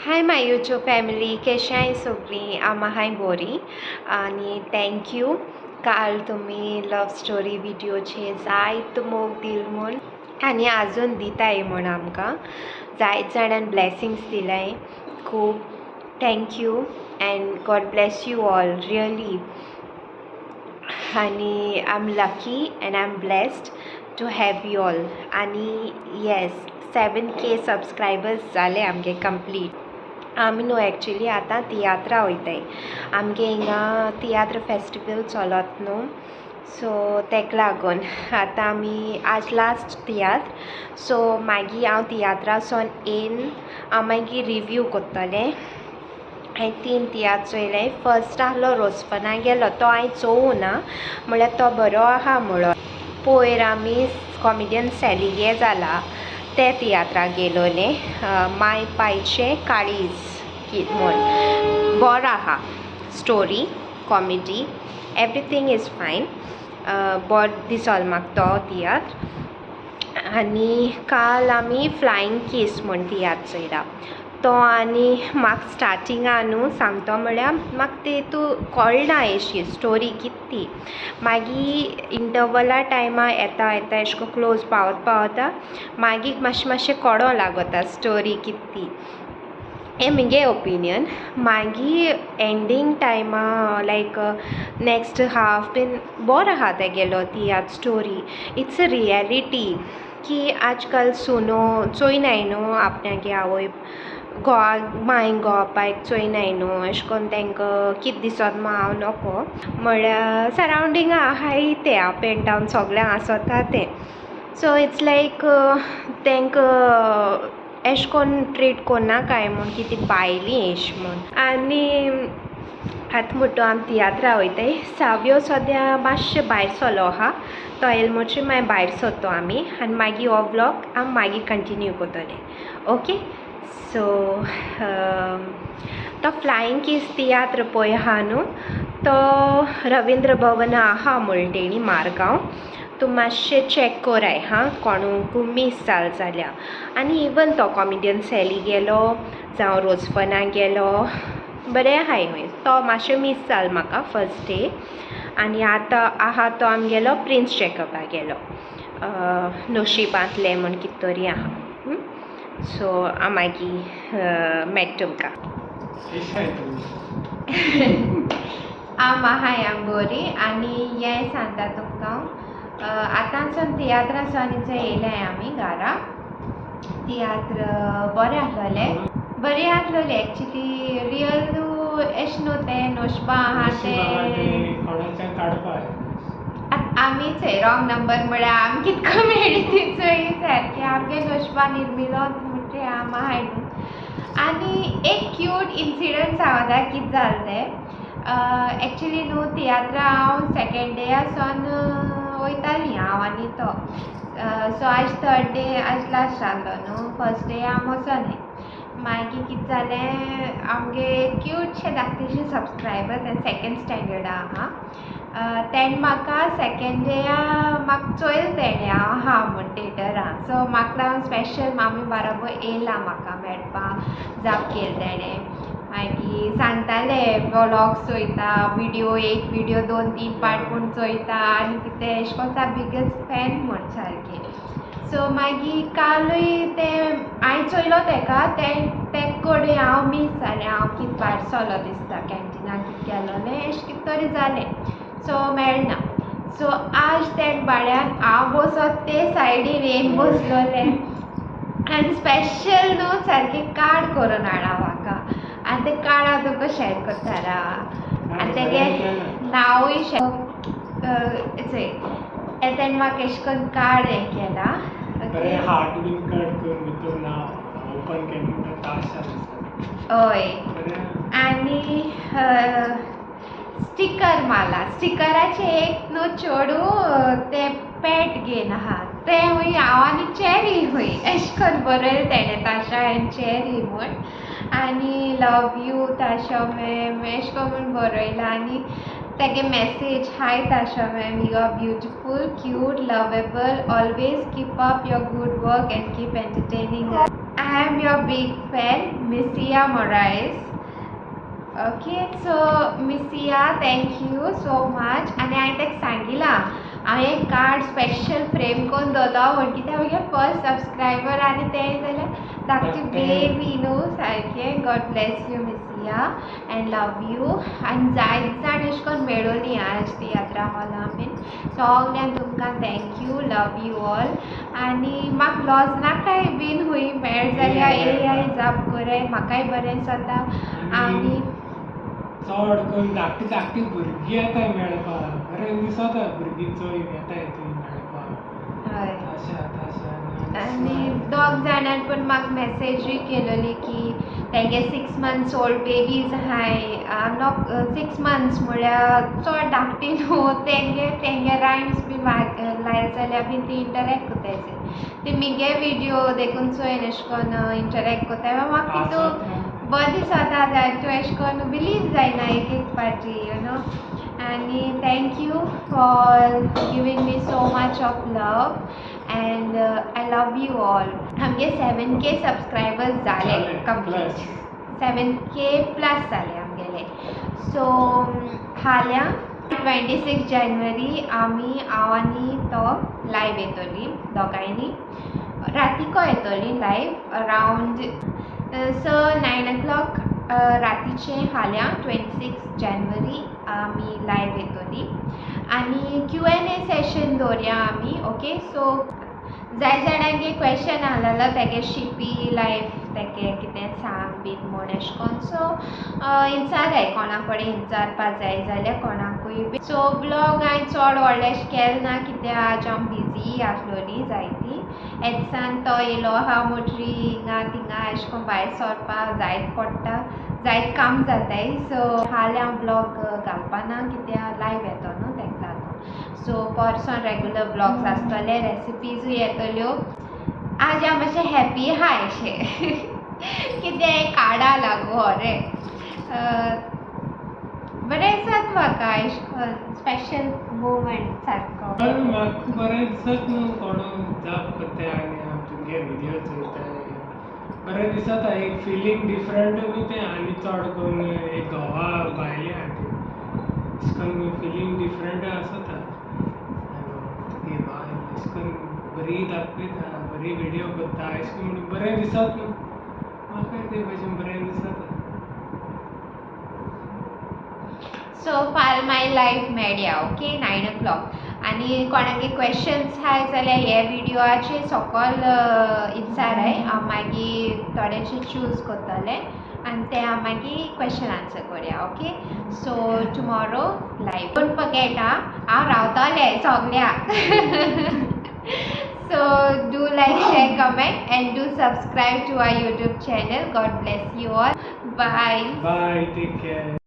Hi my YouTube family, कशाय सगळीं? हाय बरी आणि थँक्यू. काल तुम्ही लव स्टोरी व्हिडिओचे जायत मोग दिल म्हूण आनी आजून दिताय म्हूण आमकां जायत जाणांन ब्लेसिंग्स दिलाय. खूब thank you and God bless you all really. आनी I am lucky and I am blessed to have you all. आनी येस, 7K सबस्क्रायबर्स जाले आमगे कंप्लीट. आमी न्हू एक्चुली आतां तियात्रा वयताय. आमगे हिंगा तियात्र फेस्टिवल चलत न्हू, सो तेका लागून आतां आमी आज लास्ट तियात्र. सो मागीर हांव तियात्रासून येवन हांव मागीर रिव्यू कोत्तलें. हांवें 3 तियात्र चोयले. फर्स्ट आहलो रोसपना गेलो, तो हांवें चोवूं ना म्हळ्यार तो बरो आहा म्हणून. पयर आमी कॉमेडियन सेलिगे जाला ते तियात्राक गेलोले. माय पायचें काळीज म्हूण बरो आहा. स्टोरी, कॉमेडी, एवरीथींग इज फायन. बरो दिसलो म्हाका तो तियात्र. आनी काल आमी फ्लायींग किस म्हूण तियात्र चोयला तो. आनी म्हाका स्टार्टिंगां न्हू सांगतो म्हळ्यार म्हाका तेतूं कळना अशी स्टोरी कितें ती. मागीर इंटरवला टायमा येता येता एशें को क्लोज पावता मागीर मातशें कळों लागता स्टोरी कितें ती. हें म्हगे ओपिनियन. मागीर एंडींग टायमा लायक नेक्स्ट हाफ बीन बरो आहा तेगेलो tiatr story. It's a reality की आजकाल सुनो चोयनाय न्हू आपणागे आवय मांयक घोवापायक चोयनाय न्हू. अशें कोन्न तेंकां कितें दिसोता म्हूण हांव नोको म्हळ्यार सरावंडिंगा आहाय तें अप एंड डावन सोगल्यांक आसोता तें. सो इट्स लायक तेंकां एशें कोन्न ट्रीट कोन्नाकाय म्हूण कितें बायलीं एश म्हूण. आनी आतां म्हणटो आमी तियात्रा वयताय. सावयो सद्या मातशें भायर सोलो आहा, तो येयलो म्हणचे मागीर भायर सोरतो आमी आनी मागीर हो व्लॉग आमी मागीर कंटिन्यू कोत्तोले. ओके. सो तो फ्लायींग किस तियात्र पळय आहा न्हू तो रविंद्र भवना आहा म्हणलें तेणी मारगांव. तूं मातशें चॅक कोराय हां, कोणूक मीस जाल जाल्यार. आनी इवन तो कॉमेडियन सेली गेलो जावं रोजफना गेलो बरें आहाय हूंय. तो मातशें मीस जाल म्हाका फर्स्ट डे. आनी आतां आहा तो आमगेलो प्रिन्स चॅकअपा गेलो नोशीबांतलें म्हूण कितें तरी आहा. सो हांव मागीर मेळटा तुमकां. आहाय बरी. आनी हें सांगता तुमकां आतांसून तियात्रासून येयल्याय आमी घरा. तियात्र बरें आहलोलें एक्चुली. रियल न्हू एशें न्हू तें नोशबा आहा तें आमीच रॉंग नंबर म्हळ्यार आमी कितको मेळ्ळी ती चोय सारकी. आमगे नोशबा निर्मिलो म्हणचे आम आहाय न्हू. आनी एक क्यूट इन्सिडंट सांगता कितें जालें तें. एक्चुली न्हू तियात्रा हांव सेकेंड डेयासून वयतालीं हांव आनी तो. सो आज थर्ड डे आज लास्ट आहलो न्हू. फर्स्ट डे हांव वचोनाय. मागीर कितें जालें आमगे क्यूटशे धाकटेशे सबस्क्रायबर तें सेकेंड स्टँडर्डा आहा. तेणें म्हाका सेकेंड डेया म्हाका चोयल तेणें हांव आहा म्हूण थिएटरान. सो म्हाका लागून स्पेशल आमी बाराबर येयला म्हाका मेळपा जाप केली तेणें. मागीर सांगतालें व्लॉग्स चोयता, एक विडियो 2-3 पार्ट म्हूण चोयता आनी कितें एशें कोन्न बिगेस्ट फॅन म्हूण सारकें. सो मागीर कालूय तें हांवें चोयलो तेका ते कोडे हांव मीस जालें. हांव कितें भायर सोलो दिसता कॅन्टिनाक कितें गेलोलें एशें कितें तरी जालें. सो मेळना. सो आज तें भाड्यान हांव बसोत ते सायडीन येवन बसलोलें आनी स्पेशल न्हू सारकें कार्ड करून हाडा म्हाका. आनी तें कार्ड हांव तुमकां शॅर कोत्ता राव. आनी तेगे नांवूय चोय तेणें म्हाका एशें कोन्न कार्ड हें केलां. हय. आनी स्टिकर मारला. स्टिकराचें एक न्हू चेडूं तें पॅट घेवन आहा तें हूंय हांव आनी चॅरी हूंय एशें कोन्न बरयलें तेणें ताशा एंड चॅरी म्हूण. आनी लव यू ताशा मॅम एशें कोन्न बरयलां. आनी तेगे message hi Tasha ma'am, you are beautiful, cute, lovable, always keep up your good work and keep entertaining us. I am your big fan, Missia Moraes. Okay so Missia thank you so much. आनी हांवें ताका सांगिलां हांवें एक card special frame करून दवरता म्हण कित्याक म्हगे फर्स्ट सबस्क्रायबर आनी तें जाल्यार धाकटी बेबी न्हू सारकें. गॉड ब्लेस यू मिसिया एंड लव यू. आनी जायत जाण अशें करून मेळोली आज तियात्रा हॉलां बीन. सगल्यांक तुमकां थँक्यू, लव यू ऑल. आनी म्हाका लॉजनाकाय बीन खूंय मेळ जाल्यार येयाय जाप करें, म्हाकाय बरें जाता. आनी चड करून धाकटी धाकटी भुरगीं येताय मेळपाक, बरें दिसता भुरगीं चड येताय थंय मेळपाक. हय तशें आनी दोग जाणांनी पण म्हाका मेसेजूय केलोली की तेंगे 6 months ओल्ड बेबीज आहाय. नॉट 6 months म्हळ्यार चड धाकटी न्हू. तेंगे रायम्स बीन लायले जाल्यार बीन ती इंटरेक्ट कोताय. ती मिगे विडियो देखून चोयन अशें करून इंटरेक्ट कोताय. म्हाका तितू बरें दिसता जाय तूं अशें करून बिलीव जायना एक एक पाटी यू नो. आनी thank you for giving me so much of love end I love you all. आमगे 7K सबस्क्रायबर्स जाले कंप्लीट. 7K प्लस जाले आमगेले. सो हाल्या 26 January हांव आनी तो लायव्ह येतोली दोगांयनी. रातीको येतोली लायव्ह अरावंड सो 9 o'clock रातीचे हाल्या 26 January आमी लायव्ह येतोली. आनी Q&A सेशन दवरया आमी. ओके सो जाय जाणांगे क्वेश्चन आहलेलो तेगे शिपी लायफ तेगे कितें सांग बीन म्हूण अशें करून. सो विचाराय कोणा कडेन विचारपा जाय जाल्यार कोणाकूय बी. सो ब्लॉग हांवें चड व्हडले केले ना कित्याक आज हांव बिजी आसलोली जायती. एदसान तो येयलो आहा मोटरी हिंगा थिंगा अशें करून भायर सरपाक जायत पडटा, जायत काम जाताय. सो हाल्या हांव ब्लॉग घालपाना कित्याक लायव्ह येतो न्हू तेका लागून. सो परसोन रेगुलर ब्लॉग्स आसतले, रेसिपीजूय येतल्यो. आज हांव मातशें हॅपी आहा अशें कितें कार्डा लागू रे. बरें दिसता म्हाका अशें करून स्पेशल मुवमेंट सारको. म्हाका बरें दिसत न्हू कोण जाप करताय आनी हांव तुमगे विडियो चोयताय. बरें दिसता एक फिलींग डिफरंट न्हू तें. आनी चड करून एक घोवा भायले खातीर अशें करून फिलींग डिफरंट आसता. तुगे बाय अशें करून बरी दाखयता, बरी विडियो करता अशें करून बरें दिसत न्हू. म्हाकाय ते भशेन बरें दिसता. सो फाल माय लायव्ह मेळया ओके 9 o'clock. आनी कोणागे क्वेश्चन्स आहाय जाल्यार हे विडियोचे सकयल विचाराय. हांव मागीर थोडेशे चूज करतलें आनी ते हांव मागीर क्वेश्चन आन्सर करया. Okay so tomorrow live. Don't forget हांव रावतलें सगळ्याक. So do like, share, comment and do subscribe to our YouTube channel. God bless you all. Bye. Bye, take care.